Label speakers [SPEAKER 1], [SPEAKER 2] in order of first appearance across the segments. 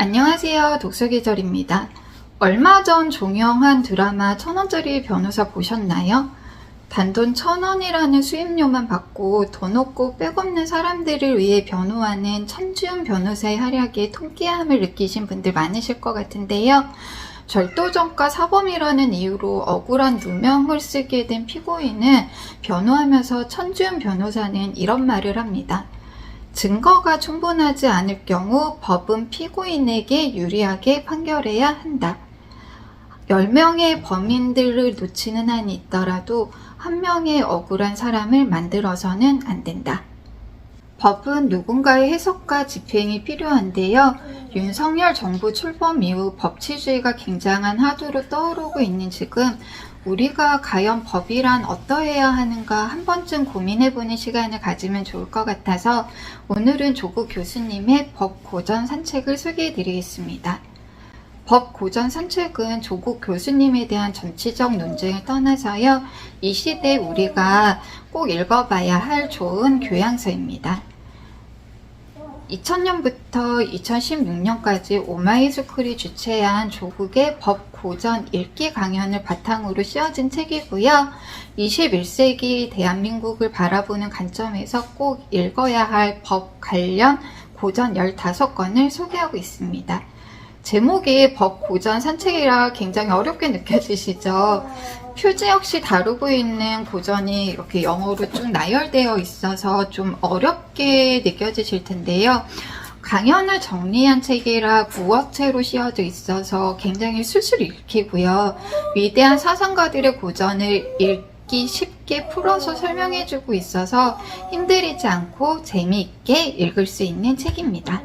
[SPEAKER 1] 안녕하세요. 독서계절입니다. 얼마 전 종영한 드라마 1000원짜리 변호사 보셨나요? 단돈 1000원이라는 수입료만 받고 돈 없고 빽 없는 사람들을 위해 변호하는 천지훈 변호사의 활약에 통쾌함을 느끼신 분들 많으실 것 같은데요. 절도전과 사범이라는 이유로 억울한 누명을 쓰게 된 피고인은 변호하면서 천지훈 변호사는 이런 말을 합니다. 증거가 충분하지 않을 경우 법은 피고인에게 유리하게 판결해야 한다. 10명의 범인들을 놓치는 한이 있더라도 한 명의 억울한 사람을 만들어서는 안 된다. 법은 누군가의 해석과 집행이 필요한데요. 윤석열 정부 출범 이후 법치주의가 굉장한 화두로 떠오르고 있는 지금 우리가 과연 법이란 어떠해야 하는가 한 번쯤 고민해보는 시간을 가지면 좋을 것 같아서 오늘은 조국 교수님의 법 고전 산책을 소개해드리겠습니다. 법 고전 산책은 조국 교수님에 대한 정치적 논쟁을 떠나서요. 이 시대에 우리가 꼭 읽어봐야 할 좋은 교양서입니다. 2000년부터 2016년까지 오마이스쿨이 주최한 조국의 법 고전 읽기 강연을 바탕으로 씌워진 책이고요. 21세기 대한민국을 바라보는 관점에서 꼭 읽어야 할 법 관련 고전 15권을 소개하고 있습니다. 제목이 법 고전 산책이라 굉장히 어렵게 느껴지시죠? 표지 역시 다루고 있는 고전이 이렇게 영어로 쭉 나열되어 있어서 좀 어렵게 느껴지실 텐데요. 강연을 정리한 책이라 구어체로 씌워져 있어서 굉장히 술술 읽히고요. 위대한 사상가들의 고전을 읽기 쉽게 풀어서 설명해주고 있어서 힘들이지 않고 재미있게 읽을 수 있는 책입니다.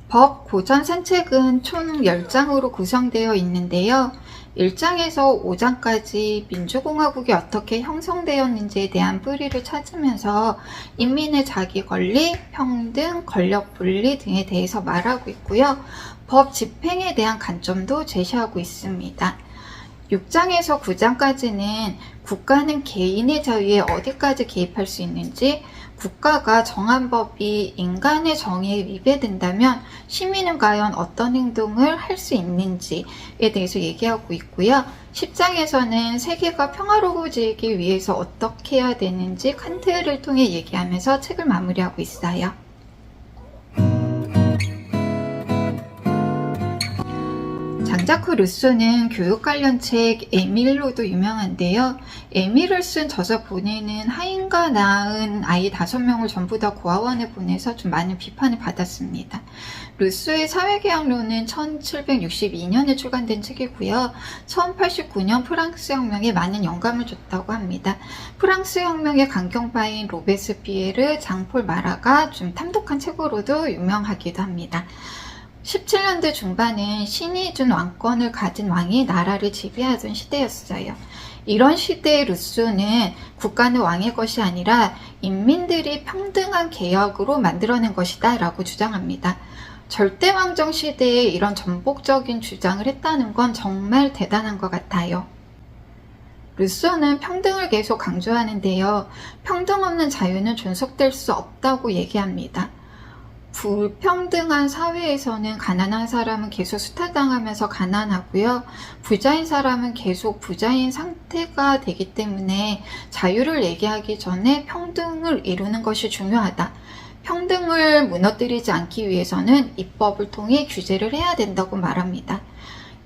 [SPEAKER 1] 법 고전 산책은 총 10장으로 구성되어 있는데요. 1장에서 5장까지 민주공화국이 어떻게 형성되었는지에 대한 뿌리를 찾으면서 인민의 자기 권리, 평등, 권력 분리 등에 대해서 말하고 있고요. 법 집행에 대한 관점도 제시하고 있습니다. 6장에서 9장까지는 국가는 개인의 자유에 어디까지 개입할 수 있는지, 국가가 정한 법이 인간의 정의에 위배된다면 시민은 과연 어떤 행동을 할 수 있는지에 대해서 얘기하고 있고요. 10장에서는 세계가 평화로워지기 위해서 어떻게 해야 되는지 칸트를 통해 얘기하면서 책을 마무리하고 있어요. 장자크 루소는 교육 관련 책 에밀로도 유명한데요. 에밀을 쓴 저자 본인은 하인과 낳은 아이 5명을 전부 다 고아원에 보내서 좀 많은 비판을 받았습니다. 루소의 사회계약론은 1762년에 출간된 책이고요. 1889년 프랑스 혁명에 많은 영감을 줬다고 합니다. 프랑스 혁명의 강경파인 로베스피에르, 장폴 마라가 좀 탐독한 책으로도 유명하기도 합니다. 17년대 중반은 신이 준 왕권을 가진 왕이 나라를 지배하던 시대였어요. 이런 시대의 루소는 국가는 왕의 것이 아니라 인민들이 평등한 개혁으로 만들어낸 것이다 라고 주장합니다. 절대왕정 시대에 이런 전복적인 주장을 했다는 건 정말 대단한 것 같아요. 루소는 평등을 계속 강조하는데요. 평등 없는 자유는 존속될 수 없다고 얘기합니다. 불평등한 사회에서는 가난한 사람은 계속 수탈당하면서 가난하고요. 부자인 사람은 계속 부자인 상태가 되기 때문에 자유를 얘기하기 전에 평등을 이루는 것이 중요하다. 평등을 무너뜨리지 않기 위해서는 입법을 통해 규제를 해야 된다고 말합니다.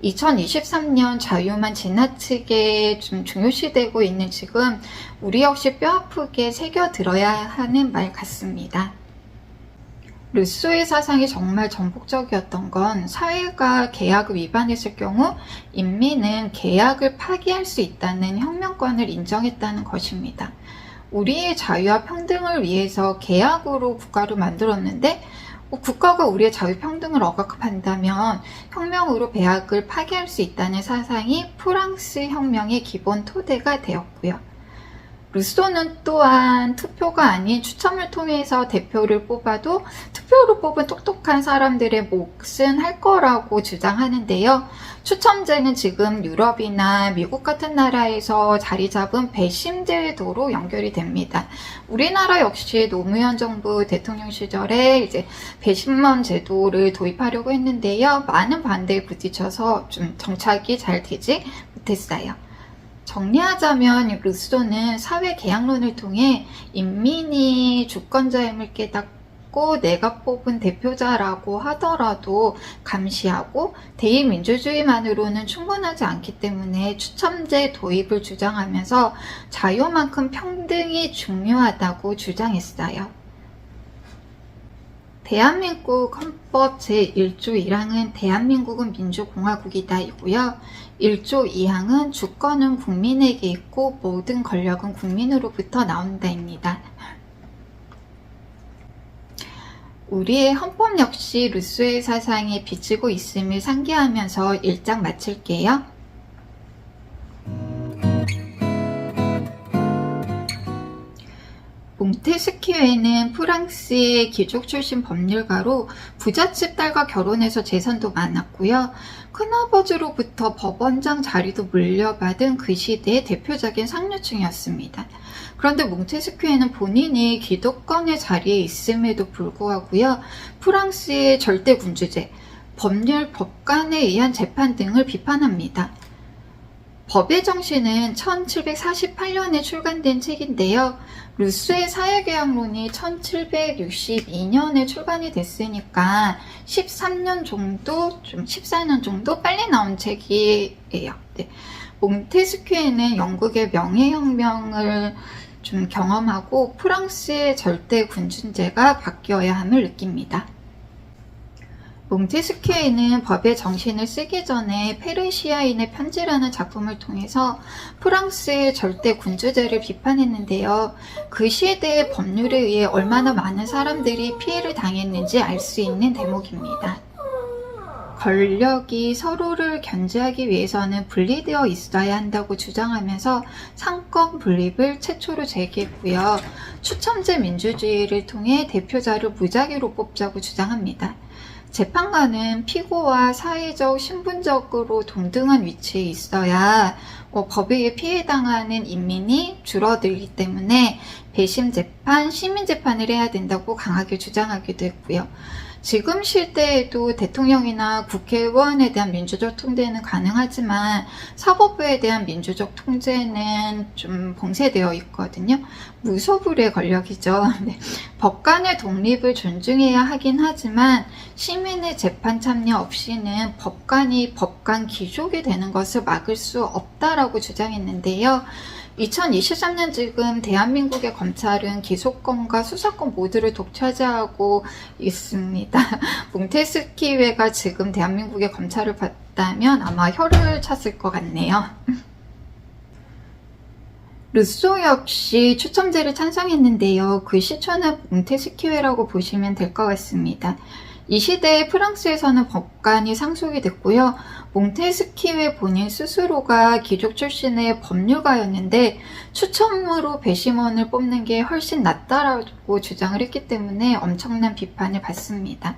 [SPEAKER 1] 2023년 자유만 지나치게 좀 중요시되고 있는 지금 우리 역시 뼈아프게 새겨들어야 하는 말 같습니다. 루소의 사상이 정말 전폭적이었던 건 사회가 계약을 위반했을 경우 인민은 계약을 파기할 수 있다는 혁명권을 인정했다는 것입니다. 우리의 자유와 평등을 위해서 계약으로 국가를 만들었는데 국가가 우리의 자유 평등을 억압한다면 혁명으로 계약을 파기할 수 있다는 사상이 프랑스 혁명의 기본 토대가 되었고요. 루소는 또한 투표가 아닌 추첨을 통해서 대표를 뽑아도 투표로 뽑은 똑똑한 사람들의 몫은 할 거라고 주장하는데요. 추첨제는 지금 유럽이나 미국 같은 나라에서 자리 잡은 배심 제도로 연결이 됩니다. 우리나라 역시 노무현 정부 대통령 시절에 이제 배심원 제도를 도입하려고 했는데요. 많은 반대에 부딪혀서 좀 정착이 잘 되지 못했어요. 정리하자면 루소는 사회 계약론을 통해 인민이 주권자임을 깨닫고 내가 뽑은 대표자라고 하더라도 감시하고 대의민주주의만으로는 충분하지 않기 때문에 추첨제 도입을 주장하면서 자유만큼 평등이 중요하다고 주장했어요. 대한민국 헌법 제1조 1항은 대한민국은 민주공화국이다 이고요. 1조 2항은 주권은 국민에게 있고 모든 권력은 국민으로부터 나온다입니다. 우리의 헌법 역시 루소의 사상에 비치고 있음을 상기하면서 1장 마칠게요. 몽테스키에는 프랑스의 귀족 출신 법률가로 부잣집 딸과 결혼해서 재산도 많았고요. 큰아버지로부터 법원장 자리도 물려받은 그 시대의 대표적인 상류층이었습니다. 그런데 몽테스키에는 본인이 기득권의 자리에 있음에도 불구하고요. 프랑스의 절대군주제, 법률 법관에 의한 재판 등을 비판합니다. 법의 정신은 1748년에 출간된 책인데요. 루소의 사회계약론이 1762년에 출간이 됐으니까 14년 정도 빨리 나온 책이에요. 네. 몽테스키에는 영국의 명예혁명을 좀 경험하고 프랑스의 절대 군주제가 바뀌어야 함을 느낍니다. 몽테스키에는 법의 정신을 쓰기 전에 페르시아인의 편지라는 작품을 통해서 프랑스의 절대 군주제를 비판했는데요. 그 시대의 법률에 의해 얼마나 많은 사람들이 피해를 당했는지 알 수 있는 대목입니다. 권력이 서로를 견제하기 위해서는 분리되어 있어야 한다고 주장하면서 상권 분립을 최초로 제기했고요. 추첨제 민주주의를 통해 대표자를 무작위로 뽑자고 주장합니다. 재판관은 피고와 사회적, 신분적으로 동등한 위치에 있어야 법에 의해 피해당하는 인민이 줄어들기 때문에 배심 재판, 시민 재판을 해야 된다고 강하게 주장하기도 했고요. 지금 시대에도 대통령이나 국회의원에 대한 민주적 통제는 가능하지만 사법부에 대한 민주적 통제는 좀 봉쇄되어 있거든요. 무소불위의 권력이죠. 네. 법관의 독립을 존중해야 하긴 하지만 시민의 재판 참여 없이는 법관이 법관 귀족이 되는 것을 막을 수 없다라고 주장했는데요. 2023년 지금 대한민국의 검찰은 기소권과 수사권 모두를 독차지하고 있습니다. 몽테스키회가 지금 대한민국의 검찰을 봤다면 아마 혀를 찼을 것 같네요. 루소 역시 추첨제를 찬성했는데요. 그 시초는 몽테스키회라고 보시면 될 것 같습니다. 이 시대에 프랑스에서는 법관이 상속이 됐고요. 몽테스키회 본인 스스로가 귀족 출신의 법률가였는데 추첨으로 배심원을 뽑는 게 훨씬 낫다라고 주장을 했기 때문에 엄청난 비판을 받습니다.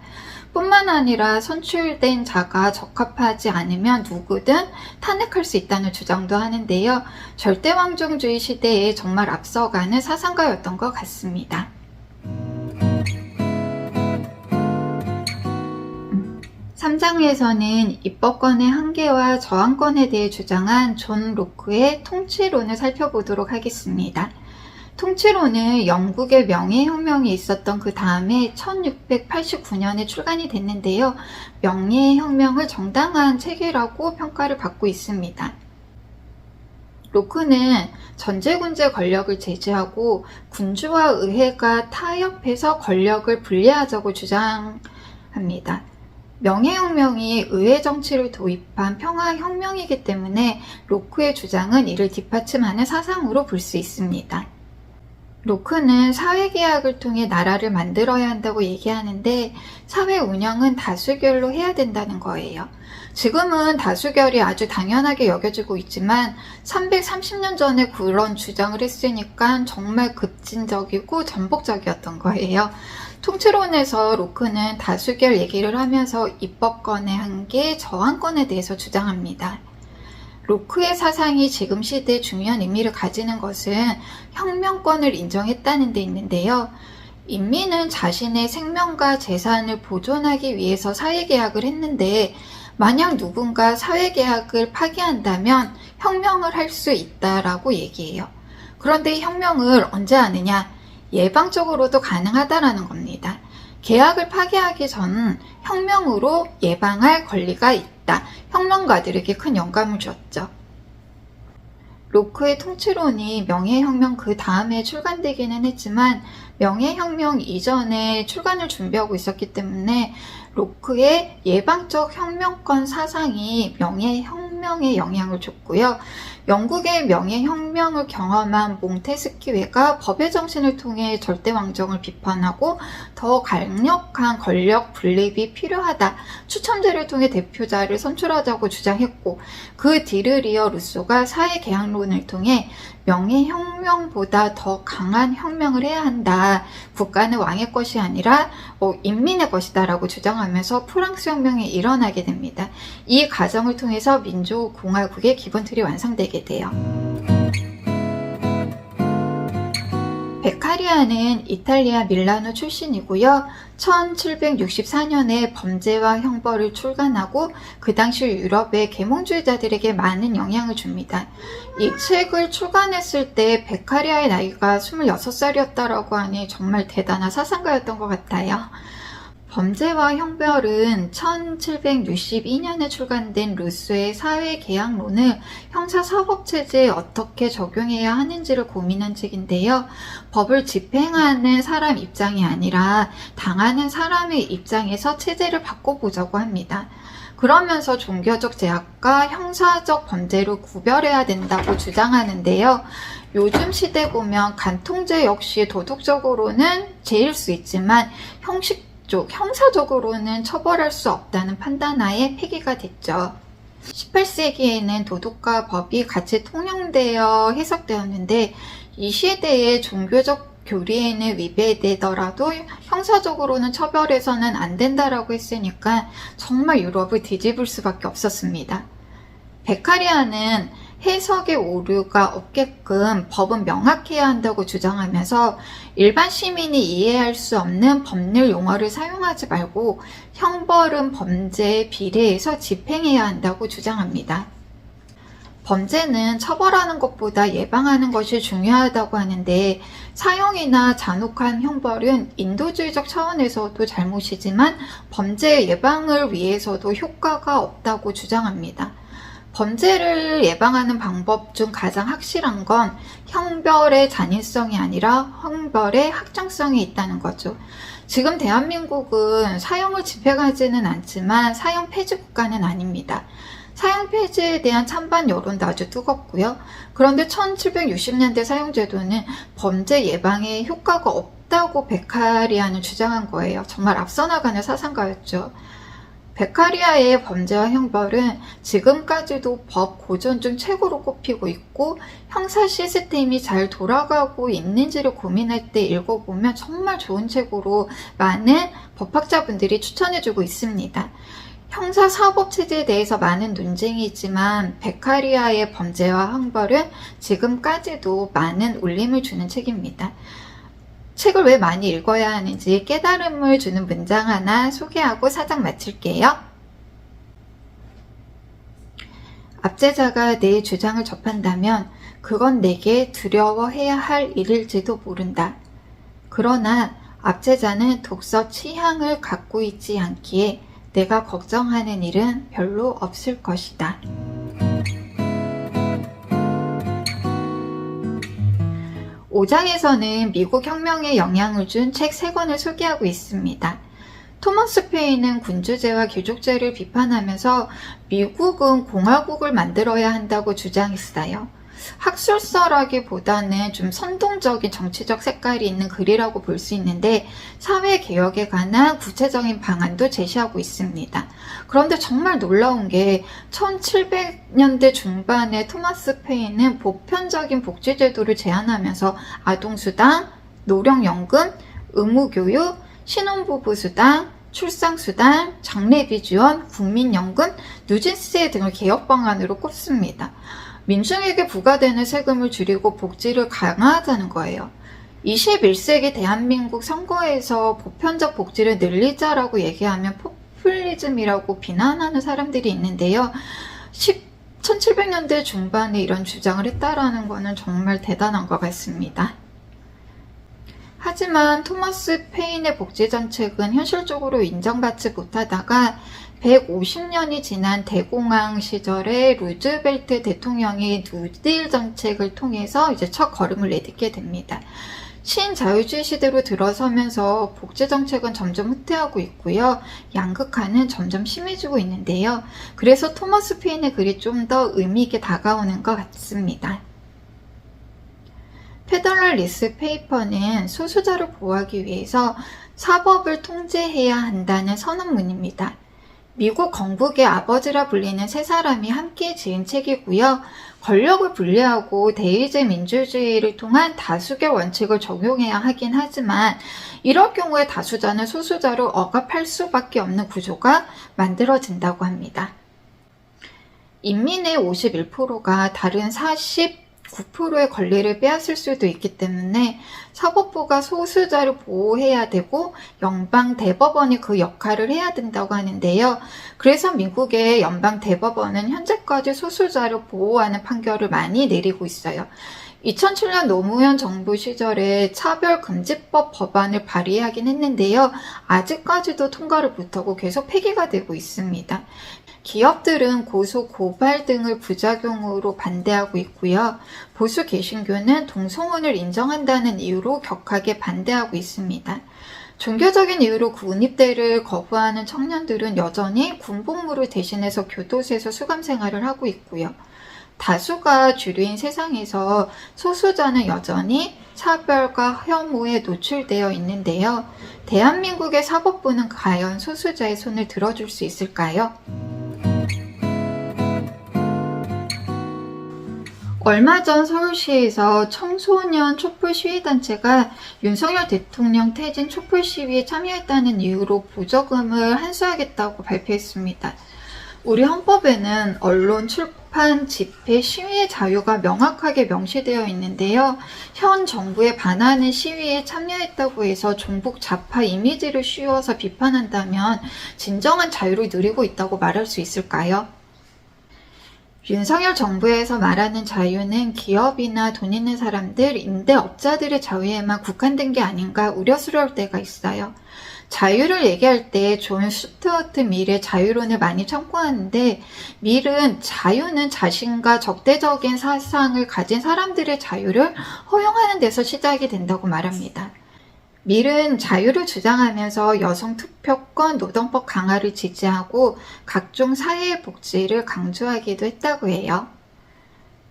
[SPEAKER 1] 뿐만 아니라 선출된 자가 적합하지 않으면 누구든 탄핵할 수 있다는 주장도 하는데요. 절대왕정주의 시대에 정말 앞서가는 사상가였던 것 같습니다. 3장에서는 입법권의 한계와 저항권에 대해 주장한 존 로크의 통치론을 살펴보도록 하겠습니다. 통치론은 영국의 명예혁명이 있었던 그 다음에 1689년에 출간이 됐는데요. 명예혁명을 정당한 체계라고 평가를 받고 있습니다. 로크는 전제군제 권력을 제지하고 군주와 의회가 타협해서 권력을 분리하자고 주장합니다. 명예혁명이 의회 정치를 도입한 평화혁명이기 때문에 로크의 주장은 이를 뒷받침하는 사상으로 볼 수 있습니다. 로크는 사회계약을 통해 나라를 만들어야 한다고 얘기하는데 사회 운영은 다수결로 해야 된다는 거예요. 지금은 다수결이 아주 당연하게 여겨지고 있지만 330년 전에 그런 주장을 했으니까 정말 급진적이고 전폭적이었던 거예요. 통치론에서 로크는 다수결 얘기를 하면서 입법권의 한계, 저항권에 대해서 주장합니다. 로크의 사상이 지금 시대에 중요한 의미를 가지는 것은 혁명권을 인정했다는 데 있는데요. 인민은 자신의 생명과 재산을 보존하기 위해서 사회계약을 했는데 만약 누군가 사회계약을 파기한다면 혁명을 할 수 있다라고 얘기해요. 그런데 혁명을 언제 하느냐? 예방적으로도 가능하다라는 겁니다. 계약을 파기하기 전 혁명으로 예방할 권리가 있다. 혁명가들에게 큰 영감을 주었죠. 로크의 통치론이 명예혁명 그 다음에 출간되기는 했지만 명예혁명 이전에 출간을 준비하고 있었기 때문에 로크의 예방적 혁명권 사상이 명예혁명에 영향을 줬고요. 영국의 명예혁명을 경험한 몽테스키웨가 법의 정신을 통해 절대왕정을 비판하고 더 강력한 권력 분립이 필요하다. 추첨제를 통해 대표자를 선출하자고 주장했고 그 뒤를 이어 루소가 사회계약론을 통해 명예혁명보다 더 강한 혁명을 해야 한다. 국가는 왕의 것이 아니라 인민의 것이다 라고 주장하면서 프랑스 혁명이 일어나게 됩니다. 이 과정을 통해서 민주공화국의 기본틀이 완성되게 돼요. 베카리아는 이탈리아 밀라노 출신이고요. 1764년에 범죄와 형벌을 출간하고 그 당시 유럽의 계몽주의자들에게 많은 영향을 줍니다. 이 책을 출간했을 때 베카리아의 나이가 26살이었다라고 하니 정말 대단한 사상가였던 것 같아요. 범죄와 형벌은 1762년에 출간된 루소의 사회계약론을 형사사법체제에 어떻게 적용해야 하는지를 고민한 책인데요. 법을 집행하는 사람 입장이 아니라 당하는 사람의 입장에서 체제를 바꿔보자고 합니다. 그러면서 종교적 제약과 형사적 범죄를 구별해야 된다고 주장하는데요. 요즘 시대 보면 간통죄 역시 도덕적으로는 죄일 수 있지만 형사적으로는 처벌할 수 없다는 판단하에 폐기가 됐죠. 18세기에는 도덕과 법이 같이 통용되어 해석되었는데 이 시대의 종교적 교리에는 위배되더라도 형사적으로는 처벌해서는 안 된다라고 했으니까 정말 유럽을 뒤집을 수밖에 없었습니다. 베카리아는 해석의 오류가 없게끔 법은 명확해야 한다고 주장하면서 일반 시민이 이해할 수 없는 법률 용어를 사용하지 말고 형벌은 범죄에 비례해서 집행해야 한다고 주장합니다. 범죄는 처벌하는 것보다 예방하는 것이 중요하다고 하는데 사형이나 잔혹한 형벌은 인도주의적 차원에서도 잘못이지만 범죄 예방을 위해서도 효과가 없다고 주장합니다. 범죄를 예방하는 방법 중 가장 확실한 건 형벌의 잔인성이 아니라 형벌의 확정성이 있다는 거죠. 지금 대한민국은 사형을 집행하지는 않지만 사형 폐지 국가는 아닙니다. 사형 폐지에 대한 찬반 여론도 아주 뜨겁고요. 그런데 1760년대 사형제도는 범죄 예방에 효과가 없다고 베카리아는 주장한 거예요. 정말 앞서 나가는 사상가였죠. 베카리아의 범죄와 형벌은 지금까지도 법 고전 중 최고로 꼽히고 있고 형사 시스템이 잘 돌아가고 있는지를 고민할 때 읽어보면 정말 좋은 책으로 많은 법학자분들이 추천해주고 있습니다. 형사사법체제에 대해서 많은 논쟁이 있지만 베카리아의 범죄와 형벌은 지금까지도 많은 울림을 주는 책입니다. 책을 왜 많이 읽어야 하는지 깨달음을 주는 문장 하나 소개하고 사장 마칠게요. 압제자가 내 주장을 접한다면 그건 내게 두려워해야 할 일일지도 모른다. 그러나 압제자는 독서 취향을 갖고 있지 않기에 내가 걱정하는 일은 별로 없을 것이다. 5장에서는 미국 혁명에 영향을 준 책 3권을 소개하고 있습니다. 토머스 페인은 군주제와 귀족제를 비판하면서 미국은 공화국을 만들어야 한다고 주장했어요. 학술서라기보다는 좀 선동적인 정치적 색깔이 있는 글이라고 볼 수 있는데 사회개혁에 관한 구체적인 방안도 제시하고 있습니다. 그런데 정말 놀라운 게 1700년대 중반에 토마스 페인은 보편적인 복지제도를 제안하면서 아동수당, 노령연금, 의무교육, 신혼부부수당, 출산수당, 장례비 지원, 국민연금, 누진세 등을 개혁 방안으로 꼽습니다. 민중에게 부과되는 세금을 줄이고 복지를 강화하자는 거예요. 21세기 대한민국 선거에서 보편적 복지를 늘리자라고 얘기하면 포퓰리즘이라고 비난하는 사람들이 있는데요. 1700년대 중반에 이런 주장을 했다라는 것은 정말 대단한 것 같습니다. 하지만 토마스 페인의 복지정책은 현실적으로 인정받지 못하다가 150년이 지난 대공황 시절에 루즈벨트 대통령이 뉴딜 정책을 통해서 이제 첫 걸음을 내딛게 됩니다. 신자유주의 시대로 들어서면서 복지정책은 점점 후퇴하고 있고요. 양극화는 점점 심해지고 있는데요. 그래서 토마스 페인의 글이 좀 더 의미 있게 다가오는 것 같습니다. 페더럴 리스 페이퍼는 소수자를 보호하기 위해서 사법을 통제해야 한다는 선언문입니다. 미국 건국의 아버지라 불리는 세 사람이 함께 지은 책이고요. 권력을 분리하고 대의제 민주주의를 통한 다수결 원칙을 적용해야 하긴 하지만 이럴 경우에 다수자는 소수자를 억압할 수밖에 없는 구조가 만들어진다고 합니다. 인민의 51%가 다른 49%의 권리를 빼앗을 수도 있기 때문에 사법부가 소수자를 보호해야 되고 연방대법원이 그 역할을 해야 된다고 하는데요. 그래서 미국의 연방대법원은 현재까지 소수자를 보호하는 판결을 많이 내리고 있어요. 2007년 노무현 정부 시절에 차별금지법 법안을 발의하긴 했는데요. 아직까지도 통과를 못하고 계속 폐기가 되고 있습니다. 기업들은 고소, 고발 등을 부작용으로 반대하고 있고요. 보수 개신교는 동성혼을 인정한다는 이유로 격하게 반대하고 있습니다. 종교적인 이유로 군입대를 거부하는 청년들은 여전히 군복무를 대신해서 교도소에서 수감 생활을 하고 있고요. 다수가 주류인 세상에서 소수자는 여전히 차별과 혐오에 노출되어 있는데요. 대한민국의 사법부는 과연 소수자의 손을 들어줄 수 있을까요? 얼마 전 서울시에서 청소년 촛불 시위단체가 윤석열 대통령 퇴진 촛불 시위에 참여했다는 이유로 보조금을 환수하겠다고 발표했습니다. 우리 헌법에는 언론, 출판, 집회, 시위의 자유가 명확하게 명시되어 있는데요. 현 정부에 반하는 시위에 참여했다고 해서 종북 좌파 이미지를 씌워서 비판한다면 진정한 자유를 누리고 있다고 말할 수 있을까요? 윤석열 정부에서 말하는 자유는 기업이나 돈 있는 사람들, 임대업자들의 자유에만 국한된 게 아닌가 우려스러울 때가 있어요. 자유를 얘기할 때 존 스튜어트 밀의 자유론을 많이 참고하는데 밀은 자유는 자신과 적대적인 사상을 가진 사람들의 자유를 허용하는 데서 시작이 된다고 말합니다. 밀은 자유를 주장하면서 여성 투표권, 노동법 강화를 지지하고 각종 사회의 복지를 강조하기도 했다고 해요.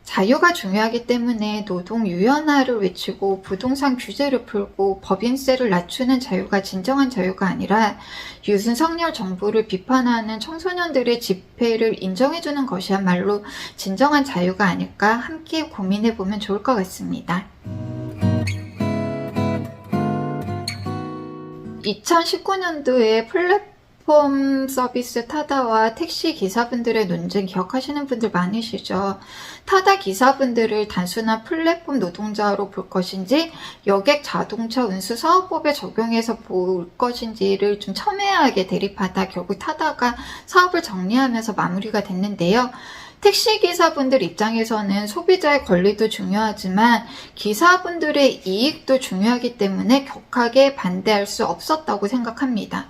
[SPEAKER 1] 자유가 중요하기 때문에 노동 유연화를 외치고 부동산 규제를 풀고 법인세를 낮추는 자유가 진정한 자유가 아니라 윤석열 정부를 비판하는 청소년들의 집회를 인정해주는 것이야말로 진정한 자유가 아닐까 함께 고민해보면 좋을 것 같습니다. 2019년도에 플랫폼 서비스 타다와 택시 기사분들의 논쟁 기억하시는 분들 많으시죠? 타다 기사분들을 단순한 플랫폼 노동자로 볼 것인지 여객 자동차 운수 사업법에 적용해서 볼 것인지를 좀 첨예하게 대립하다 결국 타다가 사업을 정리하면서 마무리가 됐는데요. 택시기사분들 입장에서는 소비자의 권리도 중요하지만 기사분들의 이익도 중요하기 때문에 격하게 반대할 수 없었다고 생각합니다.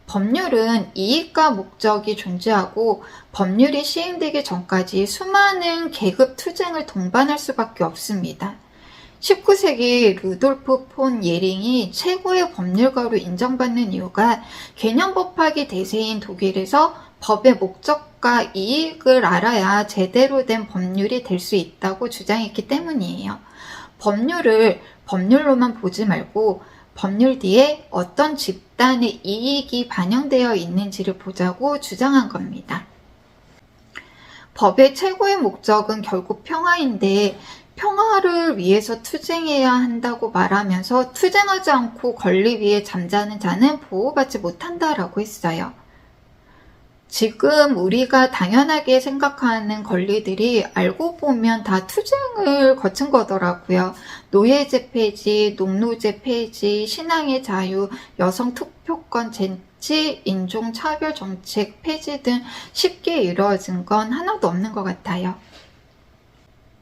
[SPEAKER 1] 법률은 이익과 목적이 존재하고 법률이 시행되기 전까지 수많은 계급 투쟁을 동반할 수밖에 없습니다. 19세기 루돌프 폰 예링이 최고의 법률가로 인정받는 이유가 개념 법학이 대세인 독일에서 법의 목적과 이익을 알아야 제대로 된 법률이 될 수 있다고 주장했기 때문이에요. 법률을 법률로만 보지 말고 법률 뒤에 어떤 집단의 이익이 반영되어 있는지를 보자고 주장한 겁니다. 법의 최고의 목적은 결국 평화인데 평화를 위해서 투쟁해야 한다고 말하면서 투쟁하지 않고 권리 위에 잠자는 자는 보호받지 못한다라고 했어요. 지금 우리가 당연하게 생각하는 권리들이 알고 보면 다 투쟁을 거친 거더라고요. 노예제 폐지, 농노제 폐지, 신앙의 자유, 여성 투표권 쟁취, 인종차별 정책 폐지 등 쉽게 이루어진 건 하나도 없는 것 같아요.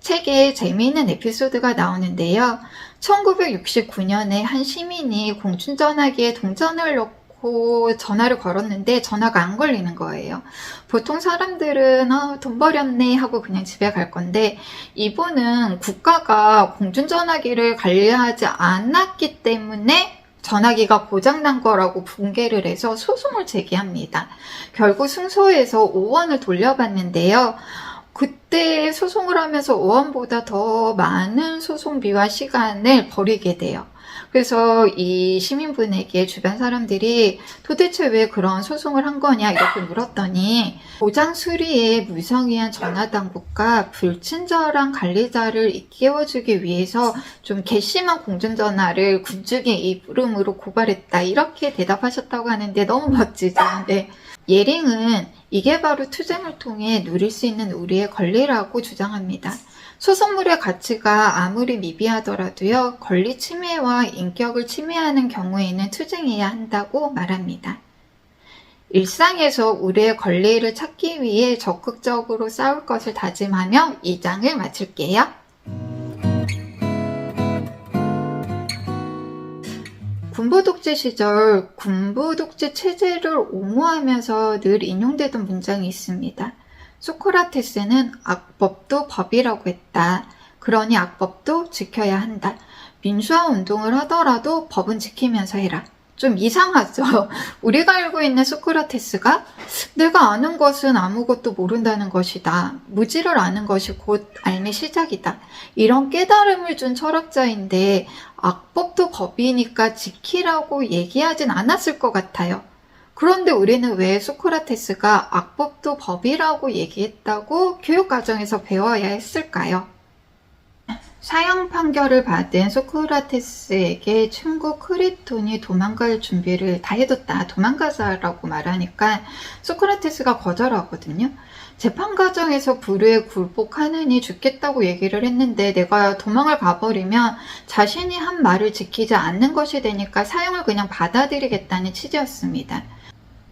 [SPEAKER 1] 책에 재미있는 에피소드가 나오는데요. 1969년에 한 시민이 공중전화기에 동전을 넣고 전화를 걸었는데 전화가 안 걸리는 거예요. 보통 사람들은 돈 버렸네 하고 그냥 집에 갈 건데 이분은 국가가 공중전화기를 관리하지 않았기 때문에 전화기가 고장난 거라고 붕괴를 해서 소송을 제기합니다. 결국 승소해서 5원을 돌려받는데요. 그때 소송을 하면서 5원보다 더 많은 소송비와 시간을 버리게 돼요. 그래서 이 시민분에게 주변 사람들이 도대체 왜 그런 소송을 한 거냐 이렇게 물었더니 보장 수리에 무성의한 전화당국과 불친절한 관리자를 일깨워주기 위해서 좀 괘씸한 공중전화를 군중의 이름으로 고발했다 이렇게 대답하셨다고 하는데 너무 멋지죠. 네. 예링은 이게 바로 투쟁을 통해 누릴 수 있는 우리의 권리라고 주장합니다. 소송물의 가치가 아무리 미비하더라도요, 권리 침해와 인격을 침해하는 경우에는 투쟁해야 한다고 말합니다. 일상에서 우리의 권리를 찾기 위해 적극적으로 싸울 것을 다짐하며 이 장을 마칠게요. 군부독재 시절 군부독재 체제를 옹호하면서 늘 인용되던 문장이 있습니다. 소크라테스는 악법도 법이라고 했다. 그러니 악법도 지켜야 한다. 민주화 운동을 하더라도 법은 지키면서 해라. 좀 이상하죠? 우리가 알고 있는 소크라테스가 내가 아는 것은 아무것도 모른다는 것이다. 무지를 아는 것이 곧 삶의 시작이다. 이런 깨달음을 준 철학자인데 악법도 법이니까 지키라고 얘기하진 않았을 것 같아요. 그런데 우리는 왜 소크라테스가 악법도 법이라고 얘기했다고 교육과정에서 배워야 했을까요? 사형 판결을 받은 소크라테스에게 친구 크리톤이 도망갈 준비를 다 해뒀다. 도망가자라고 말하니까 소크라테스가 거절하거든요. 재판 과정에서 불의에 굴복하느니 죽겠다고 얘기를 했는데 내가 도망을 가버리면 자신이 한 말을 지키지 않는 것이 되니까 사형을 그냥 받아들이겠다는 취지였습니다.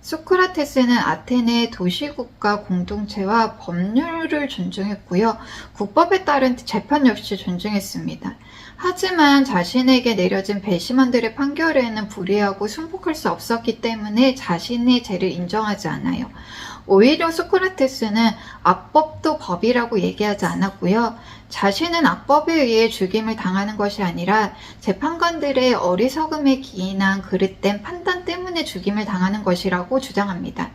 [SPEAKER 1] 소크라테스는 아테네 도시국가 공동체와 법률을 존중했고요. 국법에 따른 재판 역시 존중했습니다. 하지만 자신에게 내려진 배심원들의 판결에는 불이하고 승복할 수 없었기 때문에 자신의 죄를 인정하지 않아요. 오히려 소크라테스는 악법도 법이라고 얘기하지 않았고요. 자신은 악법에 의해 죽임을 당하는 것이 아니라 재판관들의 어리석음에 기인한 그릇된 판단 때문에 죽임을 당하는 것이라고 주장합니다.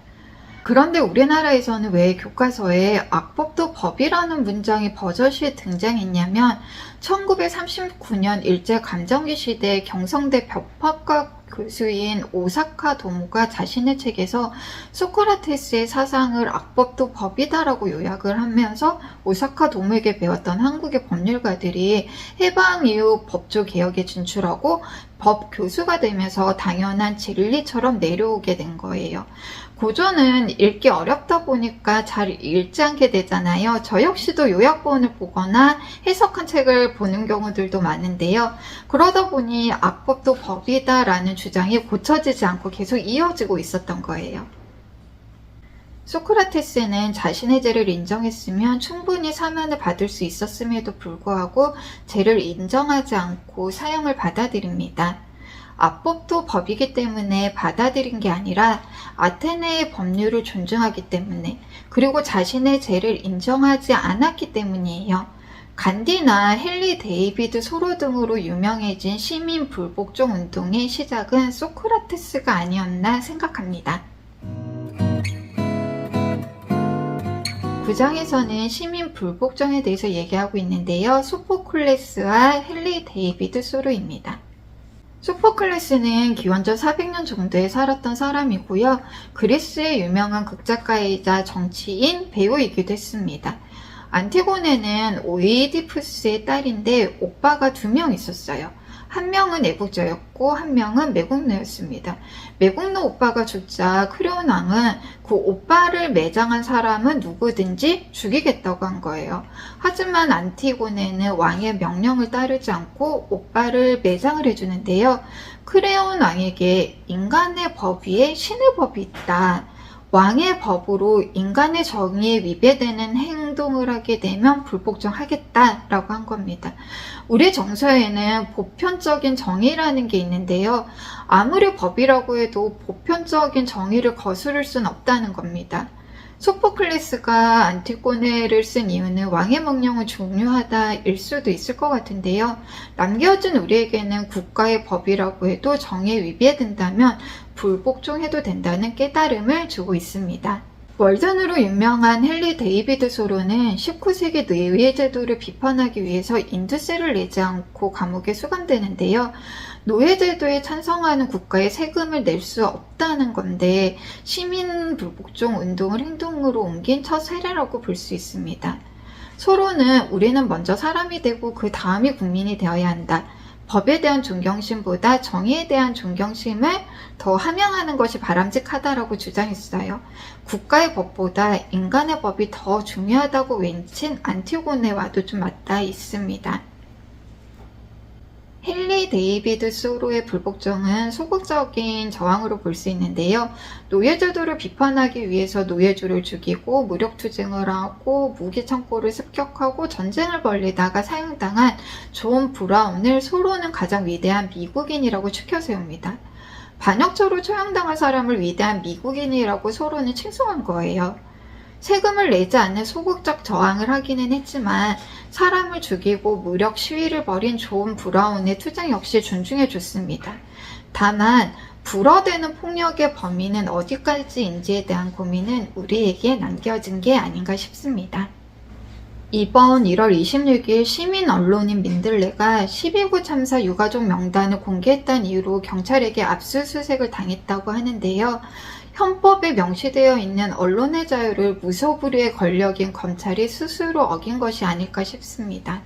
[SPEAKER 1] 그런데 우리나라에서는 왜 교과서에 악법도 법이라는 문장이 버젓이 등장했냐면 1939년 일제감정기 시대 경성대 법학과 교수인 오사카 도모가 자신의 책에서 소크라테스의 사상을 악법도 법이다라고 요약을 하면서 오사카 도모에게 배웠던 한국의 법률가들이 해방 이후 법조 개혁에 진출하고 법 교수가 되면서 당연한 진리처럼 내려오게 된 거예요. 고전은 읽기 어렵다 보니까 잘 읽지 않게 되잖아요. 저 역시도 요약본을 보거나 해석한 책을 보는 경우들도 많은데요. 그러다 보니 악법도 법이다라는 주장이 고쳐지지 않고 계속 이어지고 있었던 거예요. 소크라테스는 자신의 죄를 인정했으면 충분히 사면을 받을 수 있었음에도 불구하고 죄를 인정하지 않고 사형을 받아들입니다. 악법도 법이기 때문에 받아들인 게 아니라 아테네의 법률을 존중하기 때문에 그리고 자신의 죄를 인정하지 않았기 때문이에요. 간디나 헨리 데이비드 소로 등으로 유명해진 시민 불복종 운동의 시작은 소크라테스가 아니었나 생각합니다. 9장에서는 시민 불복종에 대해서 얘기하고 있는데요. 소포클레스와 헨리 데이비드 소로입니다. 소포클레스는 기원전 400년 정도에 살았던 사람이고요. 그리스의 유명한 극작가이자 정치인, 배우이기도 했습니다. 안티고네는 오이디푸스의 딸인데 오빠가 2명 있었어요. 한 명은 애국자였고 한 명은 매국노였습니다. 매국노 오빠가 죽자 크레온 왕은 그 오빠를 매장한 사람은 누구든지 죽이겠다고 한 거예요. 하지만 안티고네는 왕의 명령을 따르지 않고 오빠를 매장을 해주는데요. 크레온 왕에게 인간의 법 위에 신의 법이 있다. 왕의 법으로 인간의 정의에 위배되는 행동을 하게 되면 불복종하겠다라고 한 겁니다. 우리 정서에는 보편적인 정의라는 게 있는데요. 아무리 법이라고 해도 보편적인 정의를 거스를 수는 없다는 겁니다. 소포클레스가 안티고네를 쓴 이유는 왕의 명령은 중요하다일 수도 있을 것 같은데요. 남겨진 우리에게는 국가의 법이라고 해도 정의에 위배된다면 불복종해도 된다는 깨달음을 주고 있습니다. 월전으로 유명한 헨리 데이비드 소로는 19세기 노예제도를 비판하기 위해서 인두세를 내지 않고 감옥에 수감되는데요. 노예제도에 찬성하는 국가에 세금을 낼 수 없다는 건데 시민 불복종 운동을 행동으로 옮긴 첫 사례라고 볼 수 있습니다. 소로는 우리는 먼저 사람이 되고 그 다음이 국민이 되어야 한다. 법에 대한 존경심보다 정의에 대한 존경심을 더 함양하는 것이 바람직하다라고 주장했어요. 국가의 법보다 인간의 법이 더 중요하다고 외친 안티고네와도 좀 맞닿아 있습니다. 헨리 데이비드 소로의 불복종은 소극적인 저항으로 볼 수 있는데요. 노예제도를 비판하기 위해서 노예주를 죽이고 무력투쟁을 하고 무기창고를 습격하고 전쟁을 벌리다가 사형당한 존 브라운을 소로는 가장 위대한 미국인이라고 추켜세웁니다. 반역죄로 처형당한 사람을 위대한 미국인이라고 소로는 칭송한 거예요. 세금을 내지 않는 소극적 저항을 하기는 했지만 사람을 죽이고 무력 시위를 벌인 존 브라운의 투쟁 역시 존중해 줬습니다. 다만 불어대는 폭력의 범위는 어디까지인지에 대한 고민은 우리에게 남겨진 게 아닌가 싶습니다. 이번 1월 26일 시민 언론인 민들레가 12구 참사 유가족 명단을 공개했다는 이유로 경찰에게 압수수색을 당했다고 하는데요. 헌법에 명시되어 있는 언론의 자유를 무소불위의 권력인 검찰이 스스로 어긴 것이 아닐까 싶습니다.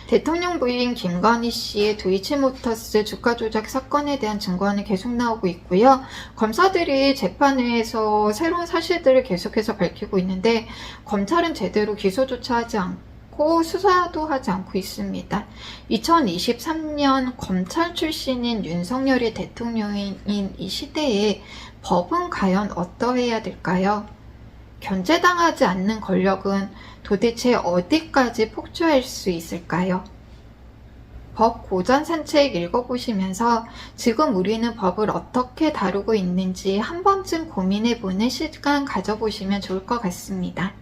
[SPEAKER 1] 대통령 부인 김건희 씨의 도이치모터스 주가 조작 사건에 대한 증거는 계속 나오고 있고요. 검사들이 재판에서 새로운 사실들을 계속해서 밝히고 있는데 검찰은 제대로 기소조차 하지 않고 수사도 하지 않고 있습니다. 2023년 검찰 출신인 윤석열이 대통령인 이 시대에 법은 과연 어떠해야 될까요? 견제당하지 않는 권력은 도대체 어디까지 폭주할 수 있을까요? 법 고전 산책 읽어보시면서 지금 우리는 법을 어떻게 다루고 있는지 한 번쯤 고민해보는 시간 가져보시면 좋을 것 같습니다.